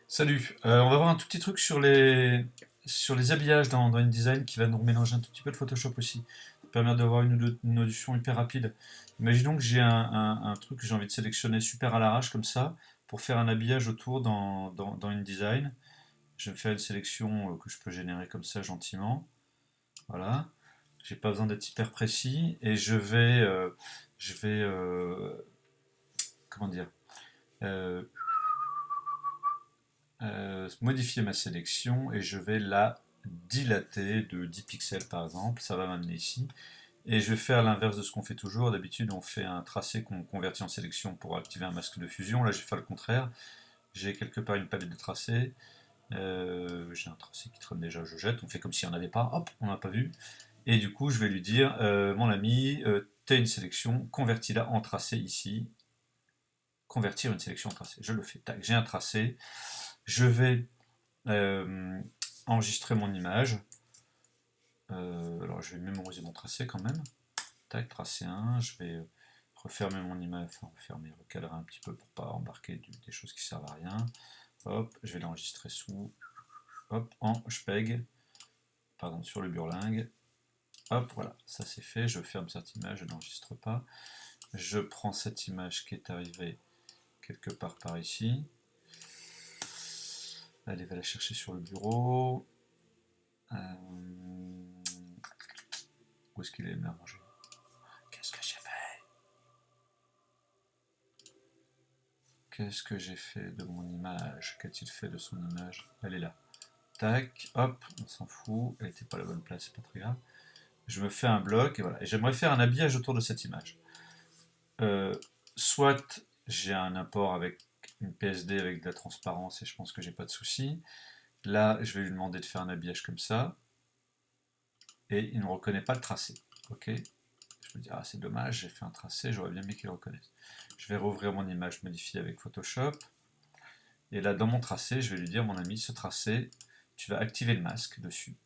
Salut, on va voir un tout petit truc sur les habillages dans InDesign qui va nous mélanger un tout petit peu de Photoshop aussi. Ça permet d'avoir une notion hyper rapide. Imaginons que j'ai un truc que j'ai envie de sélectionner super à l'arrache comme ça pour faire un habillage autour dans InDesign. Je vais faire une sélection que je peux générer comme ça gentiment. Voilà. J'ai pas besoin d'être hyper précis et je vais comment dire, euh, modifier ma sélection et je vais la dilater de 10 pixels par exemple, ça va m'amener ici. Et je vais faire l'inverse de ce qu'on fait toujours. D'habitude, on fait un tracé qu'on convertit en sélection pour activer un masque de fusion. Là, je vais faire le contraire. J'ai quelque part une palette de tracés. J'ai un tracé qui traîne déjà, je jette. On fait comme s'il n'y en avait pas. Hop, on n'a pas vu. Et du coup, je vais lui dire, mon ami, tu as une sélection, convertis-la en tracé ici. Convertir une sélection en tracé. Je le fais. Tac, j'ai un tracé. Je vais euh, enregistrer mon image. Alors je vais mémoriser mon tracé quand même. Tac, tracé 1, je vais refermer mon image, enfin refermer, recadrer un petit peu pour pas embarquer des choses qui servent à rien. Hop, je vais l'enregistrer sous, hop, en JPEG, pardon, sur le Burlingue. Hop, voilà, ça c'est fait, je ferme cette image, je n'enregistre pas. Je prends cette image qui est arrivée quelque part par ici. Allez, va la chercher sur le bureau. Où est-ce qu'il est mélangé? Qu'est-ce que j'ai fait? Qu'est-ce que j'ai fait de mon image? Qu'a-t-il fait de son image? Elle est là. Tac, hop, on s'en fout. Elle n'était pas à la bonne place, c'est pas très grave. Je me fais un bloc et voilà. Et j'aimerais faire un habillage autour de cette image. Euh, Soit j'ai un import avec une PSD avec de la transparence et je pense que j'ai pas de souci. Là, je vais lui demander de faire un habillage comme ça. Et il ne reconnaît pas le tracé. Ok. Je me dis, ah c'est dommage, j'ai fait un tracé, j'aurais bien aimé qu'il reconnaisse. Je vais rouvrir mon image modifiée avec Photoshop. Et là, dans mon tracé, je vais lui dire, mon ami, ce tracé, tu vas activer le masque dessus.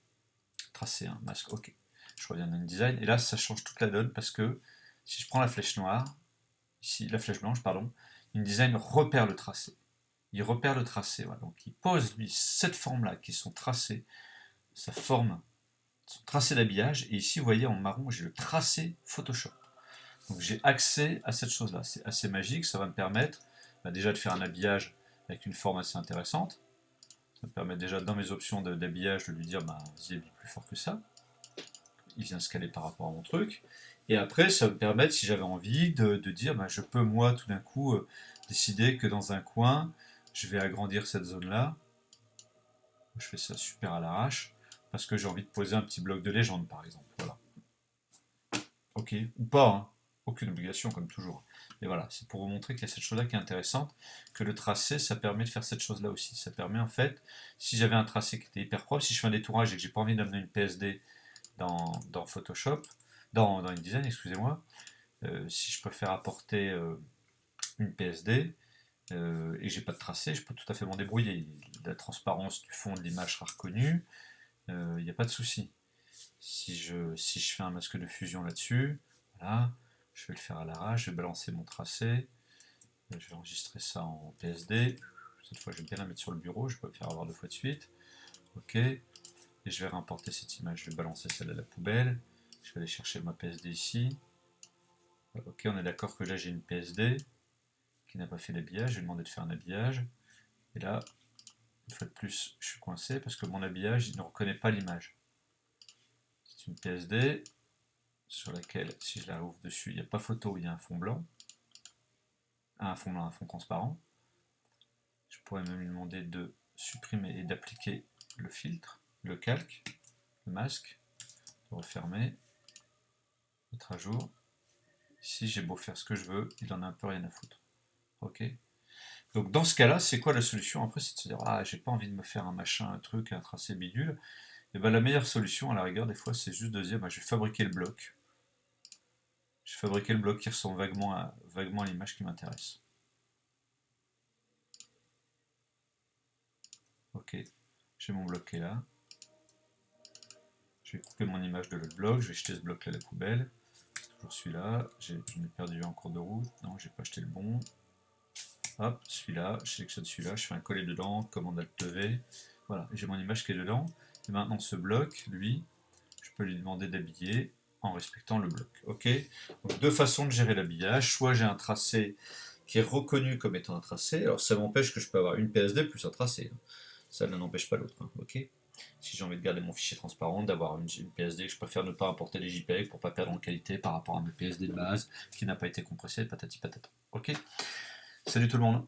Tracé 1, masque, ok. Je reviens dans InDesign, et là, ça change toute la donne parce que si je prends la flèche noire, ici, la flèche blanche, pardon, InDesign repère le tracé. Il repère le tracé, voilà. Donc il pose, lui, cette forme-là, qui est son tracé, sa forme, son tracé d'habillage, et ici, vous voyez, en marron, j'ai le tracé Photoshop. Donc j'ai accès à cette chose-là. C'est assez magique, ça va me permettre déjà de faire un habillage avec une forme assez intéressante. Ça me permet déjà dans mes options d'habillage de lui dire bah, vas-y habille plus fort que ça. Il vient se caler par rapport à mon truc. Et après, ça va me permettre, si j'avais envie, de dire bah, je peux moi tout d'un coup décider que dans un coin, je vais agrandir cette zone-là. Je fais ça super à l'arrache parce que j'ai envie de poser un petit bloc de légende par exemple. Voilà. Ok, ou pas, hein. Aucune obligation comme toujours. Et voilà, c'est pour vous montrer qu'il y a cette chose-là qui est intéressante, que le tracé, ça permet de faire cette chose-là aussi. Ça permet en fait, si j'avais un tracé qui était hyper propre, si je fais un détourage et que j'ai pas envie d'amener une PSD dans Photoshop, dans InDesign, excusez-moi, si je préfère apporter une PSD et j'ai pas de tracé, je peux tout à fait m'en débrouiller. La transparence du fond de l'image sera reconnue, il n'y a pas de souci. Si je fais un masque de fusion là-dessus, voilà, je vais le faire à l'arrache, je vais balancer mon tracé, je vais enregistrer ça en PSD. Cette fois, je vais bien la mettre sur le bureau, je peux le faire avoir 2 fois de suite. Ok, et je vais réimporter cette image, je vais balancer celle à la poubelle. Je vais aller chercher ma PSD ici. Ok, on est d'accord que là j'ai une PSD qui n'a pas fait d'habillage, je vais demander de faire un habillage. Et là, une fois de plus, je suis coincé parce que mon habillage, il ne reconnaît pas l'image. C'est une PSD sur laquelle, si je la rouvre dessus, il n'y a pas photo, il y a un fond blanc. Un fond blanc, un fond transparent. Je pourrais même lui demander de supprimer et d'appliquer le filtre, le calque, le masque, de refermer, mettre à jour. Si j'ai beau faire ce que je veux, il en a un peu rien à foutre. Ok. Donc dans ce cas-là, c'est quoi la solution? Après, c'est de se dire ah j'ai pas envie de me faire un machin, un truc, un tracé bidule. Et ben la meilleure solution, à la rigueur, des fois, c'est juste de dire bah, je vais fabriquer le bloc. Je vais fabriquer le bloc qui ressemble vaguement à l'image qui m'intéresse. Ok, j'ai mon bloc qui est là. Je vais couper mon image de l'autre bloc, je vais jeter ce bloc là à la poubelle. C'est toujours celui-là. Je l'ai perdu en cours de route. Non, j'ai pas acheté le bon. hop, celui-là, je sélectionne celui-là, je fais un coller dedans, commande Alt V, voilà, j'ai mon image qui est dedans. Et maintenant ce bloc, lui, je peux lui demander d'habiller en respectant le bloc. Ok. Donc deux façons de gérer l'habillage, soit j'ai un tracé qui est reconnu comme étant un tracé, alors ça m'empêche que je peux avoir une PSD plus un tracé, ça ne n'empêche pas l'autre, ok. Si j'ai envie de garder mon fichier transparent, d'avoir une PSD, je préfère ne pas importer les JPEG pour pas perdre en qualité par rapport à mes PSD de base qui n'a pas été compressé, patati patata. Ok. Salut tout le monde.